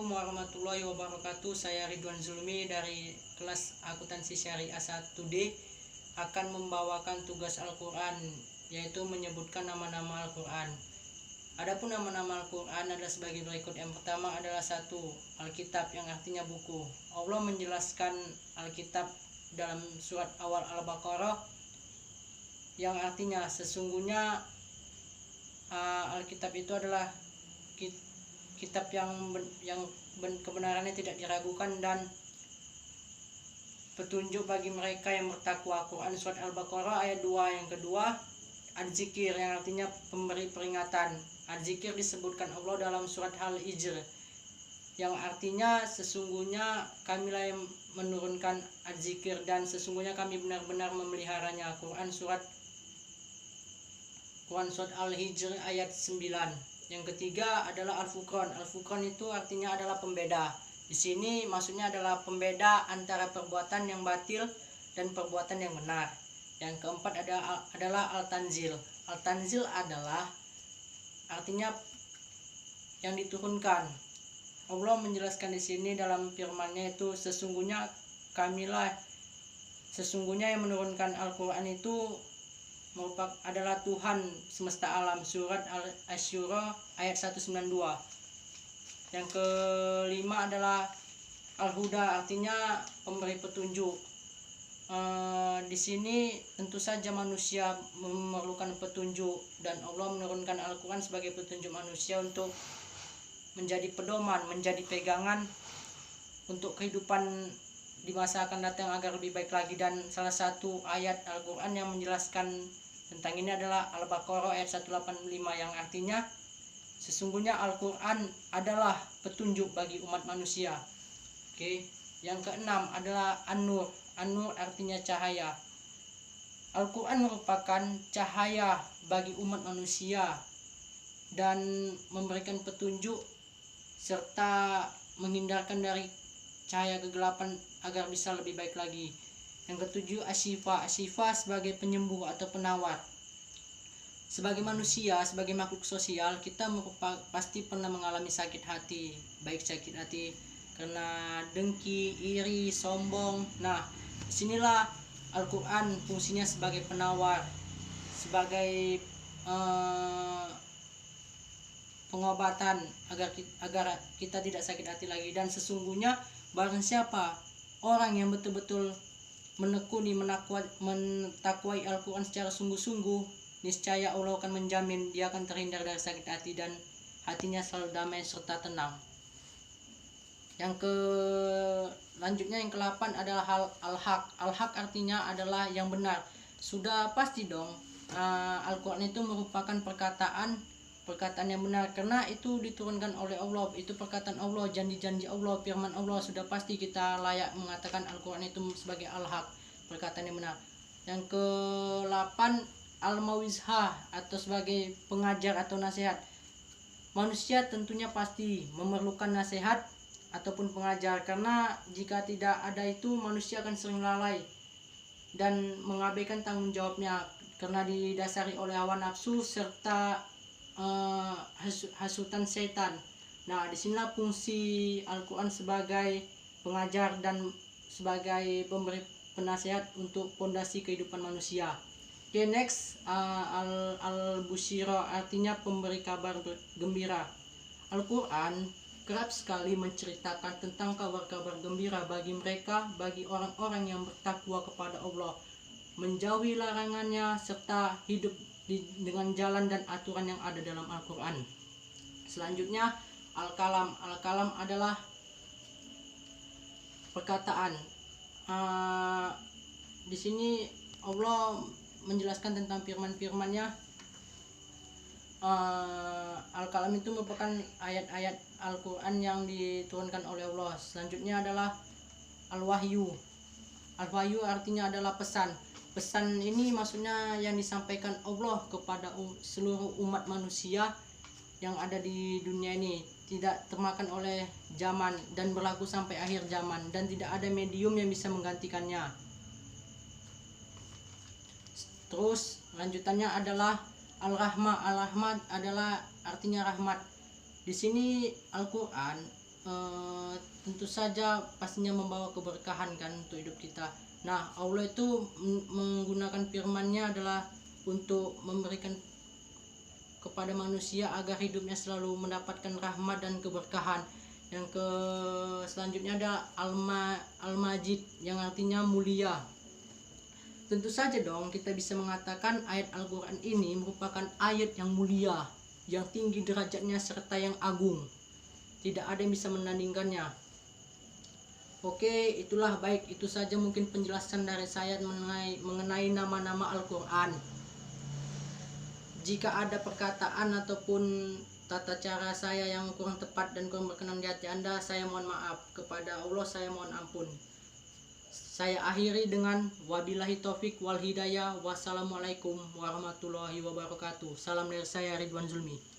Assalamualaikum warahmatullahi wabarakatuh. Saya Ridwan Zulmi dari kelas akuntansi syariah 1D akan membawakan tugas Al-Quran, yaitu menyebutkan nama-nama Al-Quran. Adapun nama-nama Al-Quran adalah sebagai berikut. Yang pertama adalah 1. Alkitab, yang artinya buku. Allah menjelaskan Alkitab dalam surat awal Al-Baqarah yang artinya sesungguhnya Alkitab itu adalah kitab yang kebenarannya tidak diragukan dan petunjuk bagi mereka yang bertakwa. Quran surat Al-Baqarah ayat 2. Yang kedua, Ad-Zikir, yang artinya pemberi peringatan. Ad-Zikir disebutkan Allah dalam surat Al-Hijr, yang artinya sesungguhnya kamilah yang menurunkan Ad-Zikir dan sesungguhnya kami benar-benar memeliharanya. Quran surat Al-Hijr ayat 9. Yang ketiga adalah Al-Furqan. Al-Furqan itu artinya adalah pembeda. Di sini maksudnya adalah pembeda antara perbuatan yang batil dan perbuatan yang benar. Yang keempat adalah Al-Tanzil. Al-Tanzil adalah artinya yang diturunkan. Allah menjelaskan di sini dalam firman-Nya itu sesungguhnya yang menurunkan Al-Quran itu adalah Tuhan semesta alam. Surat Asy-Syura ayat 192. Yang kelima adalah Al-Huda, artinya pemberi petunjuk. Di sini tentu saja manusia memerlukan petunjuk dan Allah menurunkan Al-Quran sebagai petunjuk manusia untuk menjadi pedoman, menjadi pegangan untuk kehidupan di masa akan datang agar lebih baik lagi. Dan salah satu ayat Al-Quran yang menjelaskan tentang ini adalah Al-Baqarah ayat 185, yang artinya sesungguhnya Al-Quran adalah petunjuk bagi umat manusia. Oke. Yang keenam adalah An-Nur. An-Nur artinya cahaya. Al-Quran merupakan cahaya bagi umat manusia dan memberikan petunjuk serta menghindarkan dari cahaya kegelapan agar bisa lebih baik lagi. Yang ketujuh, Asy-Syifa. Asy-Syifa sebagai penyembuh atau penawar. Sebagai manusia, sebagai makhluk sosial, kita pasti pernah mengalami sakit hati. Baik sakit hati karena dengki, iri, sombong. Nah, disinilah Al-Quran fungsinya sebagai penawar, sebagai pengobatan agar kita tidak sakit hati lagi. Dan sesungguhnya barang siapa orang yang betul-betul menekuni, mentakwai Al-Quran secara sungguh-sungguh, niscaya Allah akan menjamin dia akan terhindar dari sakit hati dan hatinya selalu damai serta tenang. Yang selanjutnya yang ke-8 adalah Al-Haq. Al-Haq artinya adalah yang benar. Sudah pasti dong, Al-Quran itu merupakan perkataan yang benar karena itu diturunkan oleh Allah. Itu perkataan Allah, janji-janji Allah, firman Allah. Sudah pasti kita layak mengatakan Al-Quran itu sebagai Al-Haq, perkataan yang benar. Yang ke-8 Al-Mau'izah, atau sebagai pengajar atau nasihat. Manusia tentunya pasti memerlukan nasihat ataupun pengajar, karena jika tidak ada itu manusia akan sering lalai dan mengabaikan tanggung jawabnya karena didasari oleh hawa nafsu serta hasutan setan. Nah, disinilah fungsi Al-Quran sebagai pengajar dan sebagai pemberi penasihat untuk fondasi kehidupan manusia. Oke, next, Al-Busyra artinya pemberi kabar gembira. Al-Quran kerap sekali menceritakan tentang kabar-kabar gembira bagi orang-orang yang bertakwa kepada Allah, menjauhi larangannya serta hidup dengan jalan dan aturan yang ada dalam Al-Quran. Selanjutnya Al-Kalam. Al-Kalam adalah perkataan. Di sini Allah menjelaskan tentang firman-firman-Nya. Al-Kalam itu merupakan ayat-ayat Al-Quran yang diturunkan oleh Allah. Selanjutnya adalah Al-Wahyu. Al-Wahyu artinya adalah pesan. Pesan ini maksudnya yang disampaikan Allah kepada seluruh umat manusia yang ada di dunia ini, tidak termakan oleh zaman dan berlaku sampai akhir zaman dan tidak ada medium yang bisa menggantikannya. Terus lanjutannya adalah Al-Rahmah. Al-Rahmah adalah artinya rahmat. Di sini Al-Quran tentu saja pastinya membawa keberkahan kan untuk hidup kita. Nah, Allah itu menggunakan firman-Nya adalah untuk memberikan kepada manusia agar hidupnya selalu mendapatkan rahmat dan keberkahan. Yang selanjutnya ada Al-Majid yang artinya mulia. Tentu saja dong kita bisa mengatakan ayat Al-Quran ini merupakan ayat yang mulia, yang tinggi derajatnya serta yang agung. Tidak ada yang bisa menandingkannya. Oke, itulah baik. Itu saja mungkin penjelasan dari saya mengenai nama-nama Al-Quran. Jika ada perkataan ataupun tata cara saya yang kurang tepat dan kurang berkenan di hati Anda, saya mohon maaf. Kepada Allah saya mohon ampun. Saya akhiri dengan wabillahi taufik wal hidayah. Wassalamualaikum warahmatullahi wabarakatuh. Salam dari saya, Ridwan Zulmi.